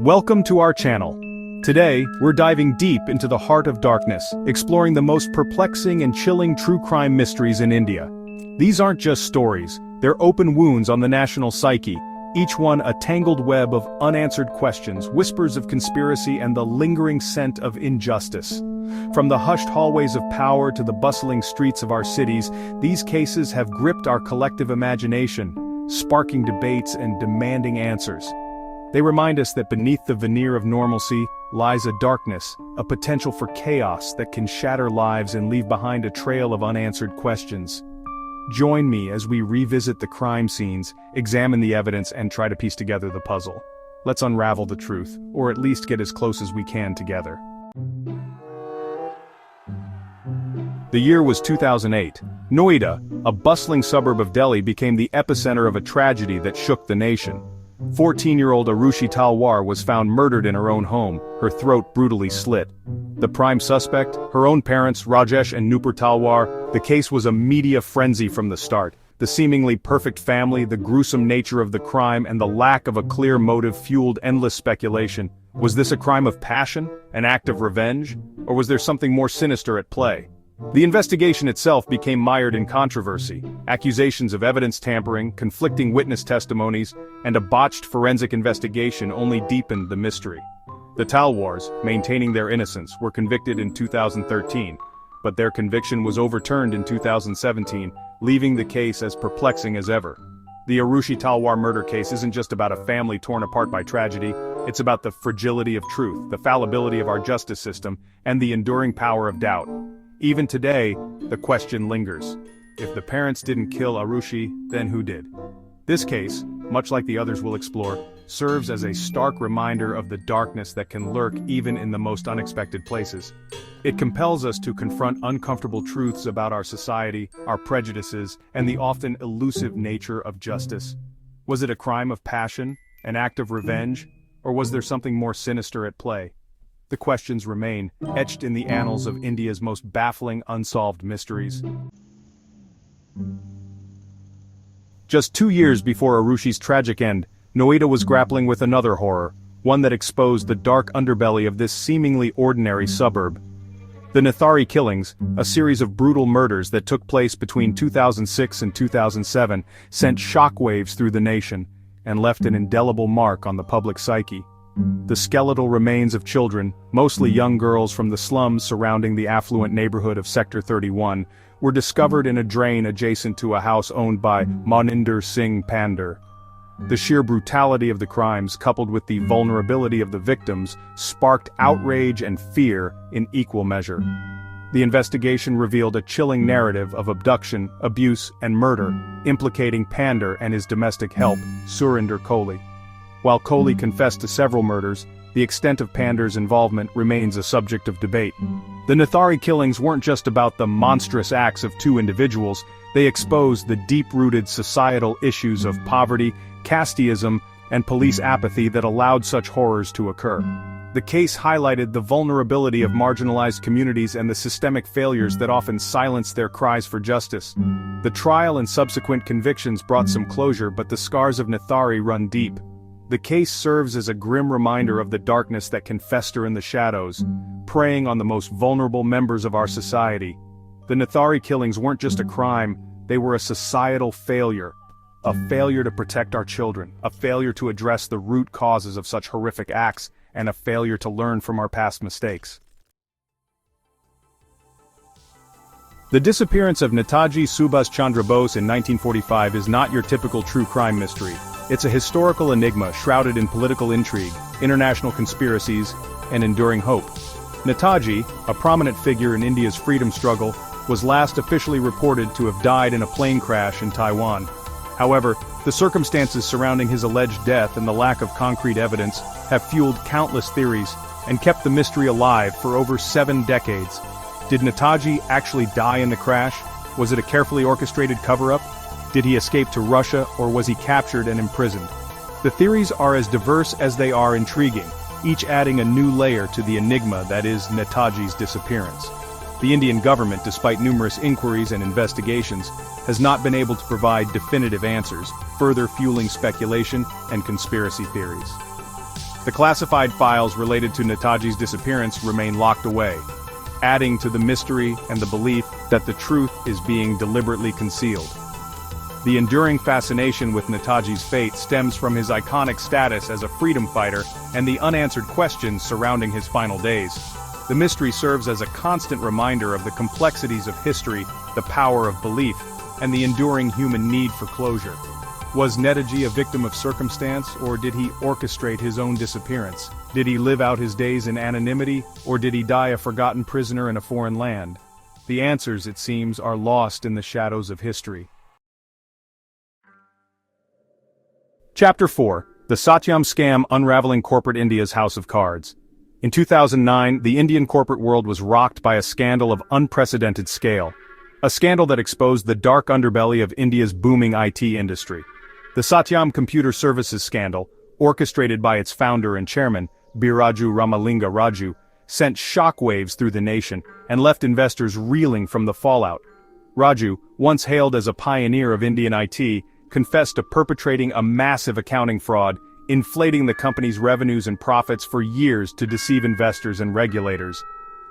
Welcome to our channel. Today, we're diving deep into the heart of darkness, exploring the most perplexing and chilling true crime mysteries in India. These aren't just stories, they're open wounds on the national psyche, each one a tangled web of unanswered questions, whispers of conspiracy, and the lingering scent of injustice. From the hushed hallways of power to the bustling streets of our cities, these cases have gripped our collective imagination, sparking debates and demanding answers. They remind us that beneath the veneer of normalcy lies a darkness, a potential for chaos that can shatter lives and leave behind a trail of unanswered questions. Join me as we revisit the crime scenes, examine the evidence, and try to piece together the puzzle. Let's unravel the truth, or at least get as close as we can together. The year was 2008. Noida, a bustling suburb of Delhi, became the epicenter of a tragedy that shook the nation. 14-year-old Arushi Talwar was found murdered in her own home, her throat brutally slit. The prime suspect, her own parents, Rajesh and Nupur Talwar. The case was a media frenzy from the start. The seemingly perfect family, the gruesome nature of the crime, and the lack of a clear motive fueled endless speculation. Was this a crime of passion, an act of revenge, or was there something more sinister at play? The investigation itself became mired in controversy. Accusations of evidence tampering, conflicting witness testimonies, and a botched forensic investigation only deepened the mystery. The Talwars, maintaining their innocence, were convicted in 2013, but their conviction was overturned in 2017, leaving the case as perplexing as ever. The Arushi Talwar murder case isn't just about a family torn apart by tragedy, it's about the fragility of truth, the fallibility of our justice system, and the enduring power of doubt. Even today, the question lingers. If the parents didn't kill Arushi, then who did? This case, much like the others we'll explore, serves as a stark reminder of the darkness that can lurk even in the most unexpected places. It compels us to confront uncomfortable truths about our society, our prejudices, and the often elusive nature of justice. Was it a crime of passion, an act of revenge, or was there something more sinister at play? The questions remain, etched in the annals of India's most baffling unsolved mysteries. Just 2 years before Arushi's tragic end, Noida was grappling with another horror, one that exposed the dark underbelly of this seemingly ordinary suburb. The Nithari killings, a series of brutal murders that took place between 2006 and 2007, sent shockwaves through the nation and left an indelible mark on the public psyche. The skeletal remains of children, mostly young girls from the slums surrounding the affluent neighborhood of Sector 31, were discovered in a drain adjacent to a house owned by Maninder Singh Pandar. The sheer brutality of the crimes, coupled with the vulnerability of the victims, sparked outrage and fear in equal measure. The investigation revealed a chilling narrative of abduction, abuse, and murder, implicating Pandar and his domestic help, Surinder Kohli. While Kohli confessed to several murders, the extent of Pandar's involvement remains a subject of debate. The Nithari killings weren't just about the monstrous acts of two individuals, they exposed the deep-rooted societal issues of poverty, casteism, and police apathy that allowed such horrors to occur. The case highlighted the vulnerability of marginalized communities and the systemic failures that often silence their cries for justice. The trial and subsequent convictions brought some closure, but the scars of Nithari run deep. The case serves as a grim reminder of the darkness that can fester in the shadows, preying on the most vulnerable members of our society. The Nithari killings weren't just a crime, they were a societal failure. A failure to protect our children, a failure to address the root causes of such horrific acts, and a failure to learn from our past mistakes. The disappearance of Netaji Subhas Chandra Bose in 1945 is not your typical true crime mystery. It's a historical enigma shrouded in political intrigue, international conspiracies, and enduring hope. Netaji, a prominent figure in India's freedom struggle, was last officially reported to have died in a plane crash in Taiwan. However, the circumstances surrounding his alleged death and the lack of concrete evidence have fueled countless theories and kept the mystery alive for over 7 decades. Did Netaji actually die in the crash? Was it a carefully orchestrated cover-up? Did he escape to Russia, or was he captured and imprisoned? The theories are as diverse as they are intriguing, each adding a new layer to the enigma that is Netaji's disappearance. The Indian government, despite numerous inquiries and investigations, has not been able to provide definitive answers, further fueling speculation and conspiracy theories. The classified files related to Netaji's disappearance remain locked away, adding to the mystery and the belief that the truth is being deliberately concealed. The enduring fascination with Netaji's fate stems from his iconic status as a freedom fighter and the unanswered questions surrounding his final days. The mystery serves as a constant reminder of the complexities of history, the power of belief, and the enduring human need for closure. Was Netaji a victim of circumstance, or did he orchestrate his own disappearance? Did he live out his days in anonymity, or did he die a forgotten prisoner in a foreign land? The answers, it seems, are lost in the shadows of history. Chapter 4: The Satyam Scam Unraveling Corporate India's House of Cards. In 2009, the Indian corporate world was rocked by a scandal of unprecedented scale. A scandal that exposed the dark underbelly of India's booming IT industry. The Satyam Computer Services scandal, orchestrated by its founder and chairman, Biraju Ramalinga Raju, sent shockwaves through the nation and left investors reeling from the fallout. Raju, once hailed as a pioneer of Indian IT, confessed to perpetrating a massive accounting fraud, inflating the company's revenues and profits for years to deceive investors and regulators.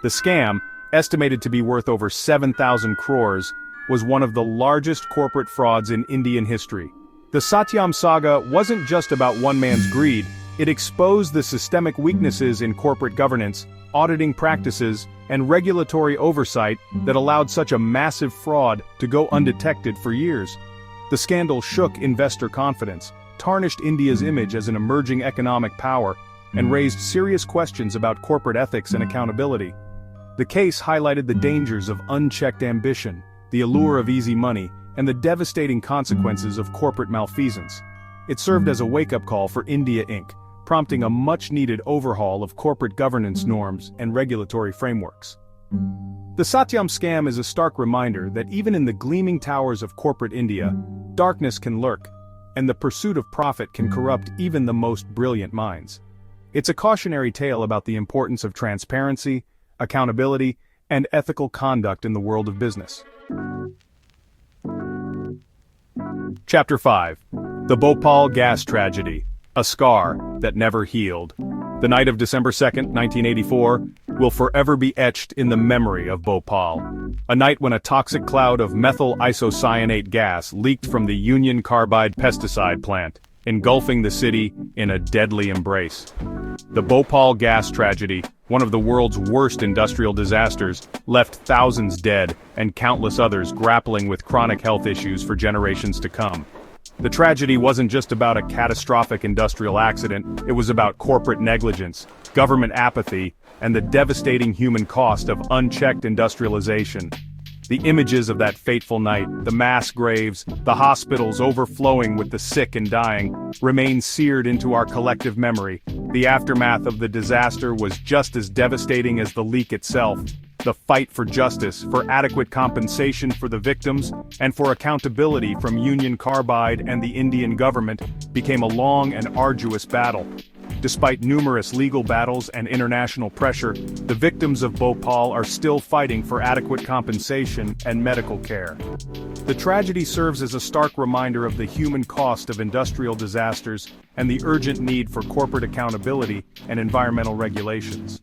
The scam, estimated to be worth over 7,000 crores, was one of the largest corporate frauds in Indian history. The Satyam saga wasn't just about one man's greed, it exposed the systemic weaknesses in corporate governance, auditing practices, and regulatory oversight that allowed such a massive fraud to go undetected for years. The scandal shook investor confidence, tarnished India's image as an emerging economic power, and raised serious questions about corporate ethics and accountability. The case highlighted the dangers of unchecked ambition, the allure of easy money, and the devastating consequences of corporate malfeasance. It served as a wake-up call for India Inc., prompting a much-needed overhaul of corporate governance norms and regulatory frameworks. The Satyam scam is a stark reminder that even in the gleaming towers of corporate India, darkness can lurk, and the pursuit of profit can corrupt even the most brilliant minds. It's a cautionary tale about the importance of transparency, accountability, and ethical conduct in the world of business. Chapter 5: The Bhopal Gas Tragedy, a scar that never healed. The night of December 2nd, 1984, will forever be etched in the memory of Bhopal. A night when a toxic cloud of methyl isocyanate gas leaked from the Union Carbide pesticide plant, engulfing the city in a deadly embrace. The Bhopal gas tragedy, one of the world's worst industrial disasters, left thousands dead and countless others grappling with chronic health issues for generations to come. The tragedy wasn't just about a catastrophic industrial accident, it was about corporate negligence, government apathy, and the devastating human cost of unchecked industrialization. The images of that fateful night, the mass graves, the hospitals overflowing with the sick and dying, remain seared into our collective memory. The aftermath of the disaster was just as devastating as the leak itself. The fight for justice, for adequate compensation for the victims, and for accountability from Union Carbide and the Indian government became a long and arduous battle. Despite numerous legal battles and international pressure, the victims of Bhopal are still fighting for adequate compensation and medical care. The tragedy serves as a stark reminder of the human cost of industrial disasters and the urgent need for corporate accountability and environmental regulations.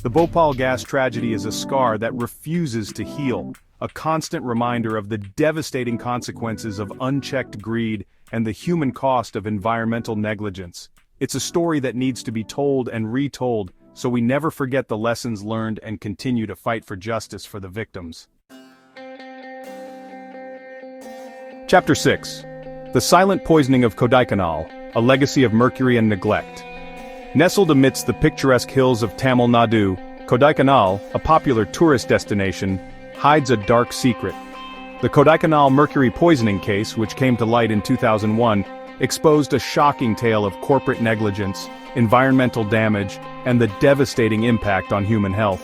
The Bhopal gas tragedy is a scar that refuses to heal, a constant reminder of the devastating consequences of unchecked greed and the human cost of environmental negligence. It's a story that needs to be told and retold, so we never forget the lessons learned and continue to fight for justice for the victims. Chapter 6: The Silent Poisoning of Kodaikanal, a Legacy of Mercury and Neglect. Nestled amidst the picturesque hills of Tamil Nadu, Kodaikanal, a popular tourist destination, hides a dark secret. The Kodaikanal mercury poisoning case, which came to light in 2001, exposed a shocking tale of corporate negligence, environmental damage, and the devastating impact on human health.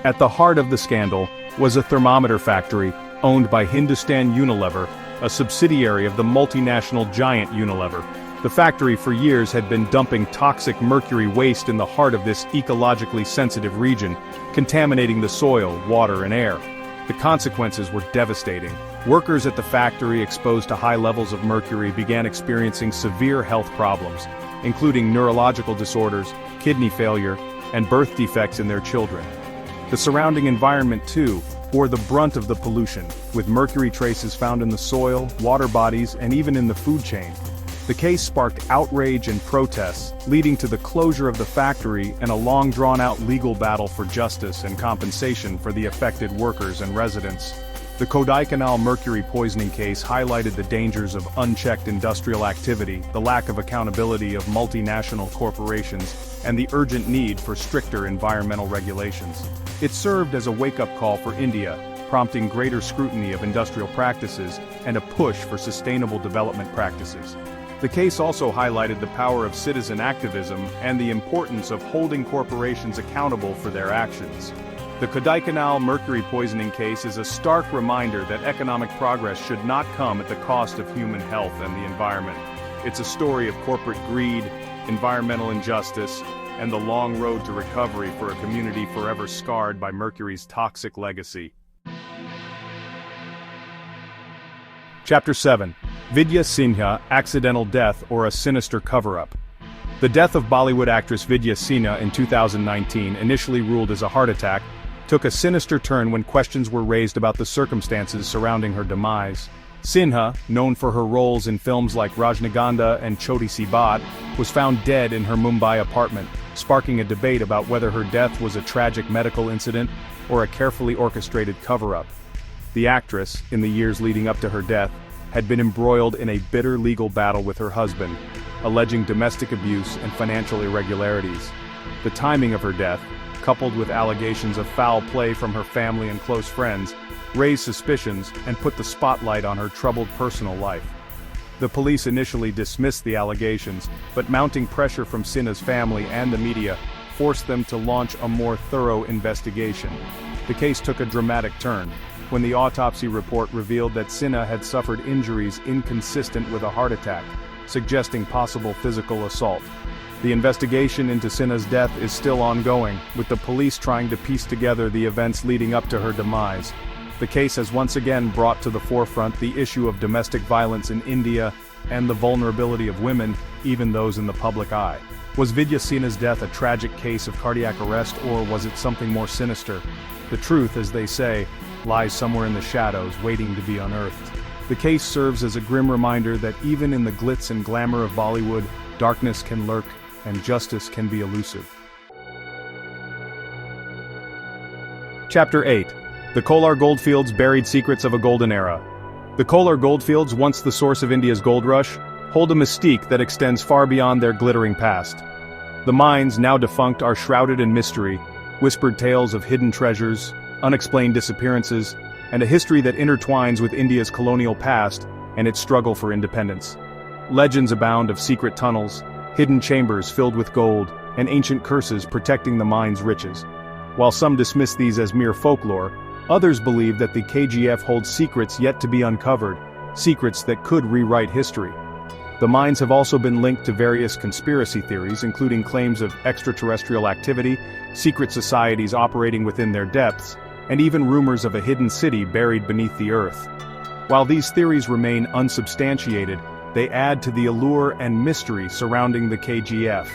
At the heart of the scandal was a thermometer factory owned by Hindustan Unilever, a subsidiary of the multinational giant Unilever. The factory for years had been dumping toxic mercury waste in the heart of this ecologically sensitive region, contaminating the soil, water, and air. The consequences were devastating. Workers at the factory exposed to high levels of mercury began experiencing severe health problems. including neurological disorders, kidney failure, and birth defects in their children. The surrounding environment, too, bore the brunt of the pollution, with mercury traces found in the soil, water bodies, and even in the food chain. The case sparked outrage and protests, leading to the closure of the factory and a long drawn-out legal battle for justice and compensation for the affected workers and residents. The Kodaikanal mercury poisoning case highlighted the dangers of unchecked industrial activity, the lack of accountability of multinational corporations, and the urgent need for stricter environmental regulations. It served as a wake-up call for India, prompting greater scrutiny of industrial practices and a push for sustainable development practices. The case also highlighted the power of citizen activism and the importance of holding corporations accountable for their actions. The Kodaikanal mercury poisoning case is a stark reminder that economic progress should not come at the cost of human health and the environment. It's a story of corporate greed, environmental injustice, and the long road to recovery for a community forever scarred by mercury's toxic legacy. Chapter 7. Vidya Sinha, Accidental Death or a Sinister Cover-Up. The death of Bollywood actress Vidya Sinha in 2019, initially ruled as a heart attack, took a sinister turn when questions were raised about the circumstances surrounding her demise. Sinha, known for her roles in films like Rajnigandha and Choti Si Baat, was found dead in her Mumbai apartment, sparking a debate about whether her death was a tragic medical incident or a carefully orchestrated cover-up. The actress, in the years leading up to her death, had been embroiled in a bitter legal battle with her husband, alleging domestic abuse and financial irregularities. The timing of her death, coupled with allegations of foul play from her family and close friends, raised suspicions and put the spotlight on her troubled personal life. The police initially dismissed the allegations, but mounting pressure from Sinha's family and the media forced them to launch a more thorough investigation. The case took a dramatic turn when the autopsy report revealed that Sinha had suffered injuries inconsistent with a heart attack, suggesting possible physical assault. The investigation into Sinha's death is still ongoing, with the police trying to piece together the events leading up to her demise. The case has once again brought to the forefront the issue of domestic violence in India and the vulnerability of women, even those in the public eye. Was Vidya Sinha's death a tragic case of cardiac arrest, or was it something more sinister? The truth, as they say, lies somewhere in the shadows, waiting to be unearthed. The case serves as a grim reminder that even in the glitz and glamour of Bollywood, darkness can lurk and justice can be elusive. Chapter 8. The Kolar Goldfields' Buried Secrets of a Golden Era. The Kolar Goldfields, once the source of India's gold rush, hold a mystique that extends far beyond their glittering past. The mines, now defunct, are shrouded in mystery, whispered tales of hidden treasures, unexplained disappearances, and a history that intertwines with India's colonial past and its struggle for independence. Legends abound of secret tunnels, hidden chambers filled with gold, and ancient curses protecting the mine's riches. While some dismiss these as mere folklore, others believe that the KGF holds secrets yet to be uncovered, secrets that could rewrite history. The mines have also been linked to various conspiracy theories, including claims of extraterrestrial activity, secret societies operating within their depths, and even rumors of a hidden city buried beneath the earth. While these theories remain unsubstantiated, they add to the allure and mystery surrounding the KGF.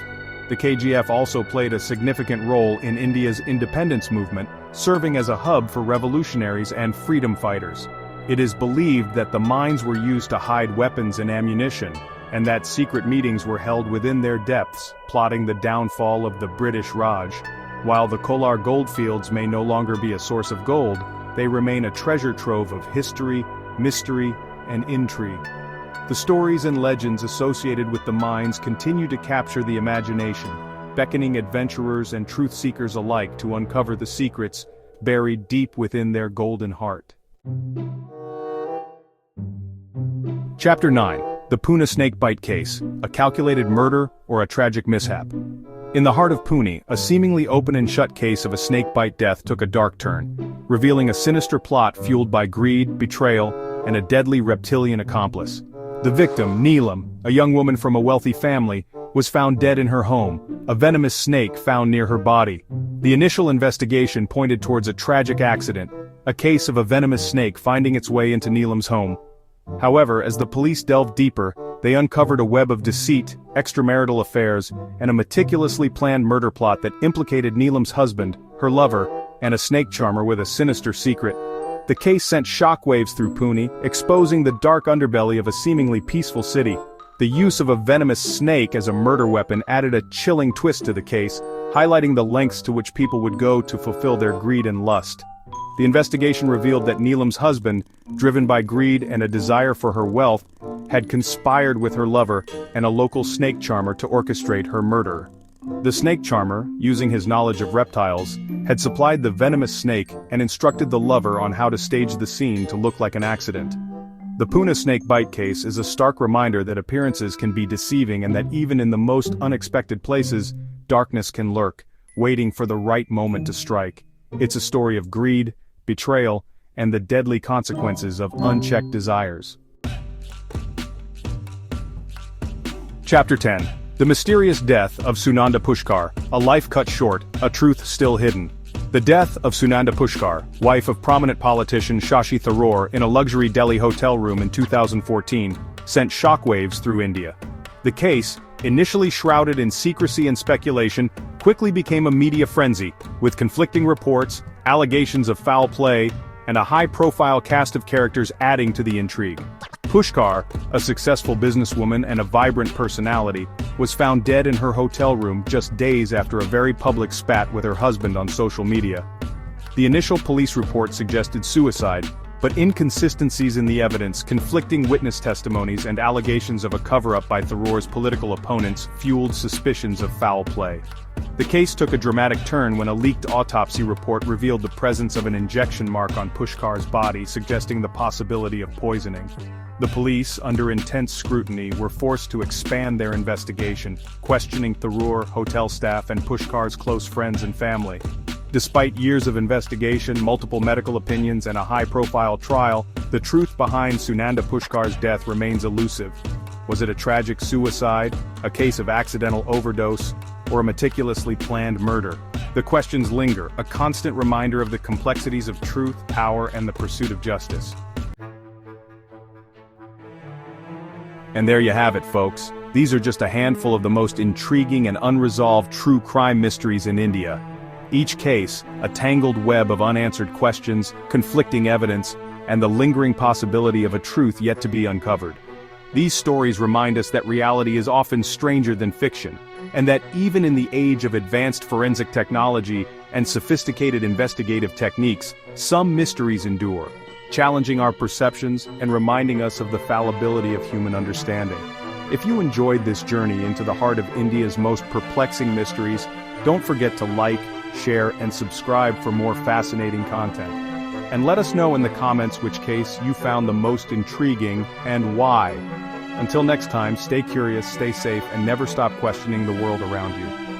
The KGF also played a significant role in India's independence movement, serving as a hub for revolutionaries and freedom fighters. It is believed that the mines were used to hide weapons and ammunition, and that secret meetings were held within their depths, plotting the downfall of the British Raj. While the Kolar goldfields may no longer be a source of gold, they remain a treasure trove of history, mystery, and intrigue. The stories and legends associated with the mines continue to capture the imagination, beckoning adventurers and truth-seekers alike to uncover the secrets buried deep within their golden heart. Chapter 9. The Pune Snakebite Case, a calculated murder or a tragic mishap. In the heart of Pune, a seemingly open and shut case of a snakebite death took a dark turn, revealing a sinister plot fueled by greed, betrayal, and a deadly reptilian accomplice. The victim, Neelam, a young woman from a wealthy family, was found dead in her home, a venomous snake found near her body. The initial investigation pointed towards a tragic accident, a case of a venomous snake finding its way into Neelam's home. However, as the police delved deeper, they uncovered a web of deceit, extramarital affairs, and a meticulously planned murder plot that implicated Neelam's husband, her lover, and a snake charmer with a sinister secret. The case sent shockwaves through Pune, exposing the dark underbelly of a seemingly peaceful city. The use of a venomous snake as a murder weapon added a chilling twist to the case, highlighting the lengths to which people would go to fulfill their greed and lust. The investigation revealed that Neelam's husband, driven by greed and a desire for her wealth, had conspired with her lover and a local snake charmer to orchestrate her murder. The snake charmer, using his knowledge of reptiles, had supplied the venomous snake and instructed the lover on how to stage the scene to look like an accident. The Pune snake bite case is a stark reminder that appearances can be deceiving and that even in the most unexpected places, darkness can lurk, waiting for the right moment to strike. It's a story of greed, betrayal, and the deadly consequences of unchecked desires. Chapter 10. The Mysterious Death of Sunanda Pushkar, a life cut short, a truth still hidden. The death of Sunanda Pushkar, wife of prominent politician Shashi Tharoor in a luxury Delhi hotel room in 2014, sent shockwaves through India. The case, initially shrouded in secrecy and speculation, quickly became a media frenzy, with conflicting reports, allegations of foul play, and a high-profile cast of characters adding to the intrigue. Pushkar, a successful businesswoman and a vibrant personality, was found dead in her hotel room just days after a very public spat with her husband on social media. The initial police report suggested suicide, but inconsistencies in the evidence, conflicting witness testimonies and allegations of a cover-up by Tharoor's political opponents fueled suspicions of foul play. The case took a dramatic turn when a leaked autopsy report revealed the presence of an injection mark on Pushkar's body, suggesting the possibility of poisoning. The police, under intense scrutiny, were forced to expand their investigation, questioning Tharoor, hotel staff, and Pushkar's close friends and family. Despite years of investigation, multiple medical opinions, and a high-profile trial, the truth behind Sunanda Pushkar's death remains elusive. Was it a tragic suicide, a case of accidental overdose, or a meticulously planned murder? The questions linger, a constant reminder of the complexities of truth, power, and the pursuit of justice. And there you have it, folks. These are just a handful of the most intriguing and unresolved true crime mysteries in India. Each case, a tangled web of unanswered questions, conflicting evidence, and the lingering possibility of a truth yet to be uncovered. These stories remind us that reality is often stranger than fiction, and that even in the age of advanced forensic technology and sophisticated investigative techniques, some mysteries endure, challenging our perceptions and reminding us of the fallibility of human understanding. If you enjoyed this journey into the heart of India's most perplexing mysteries, don't forget to like, share, and subscribe for more fascinating content. And let us know in the comments which case you found the most intriguing and why. Until next time, stay curious, stay safe, and never stop questioning the world around you.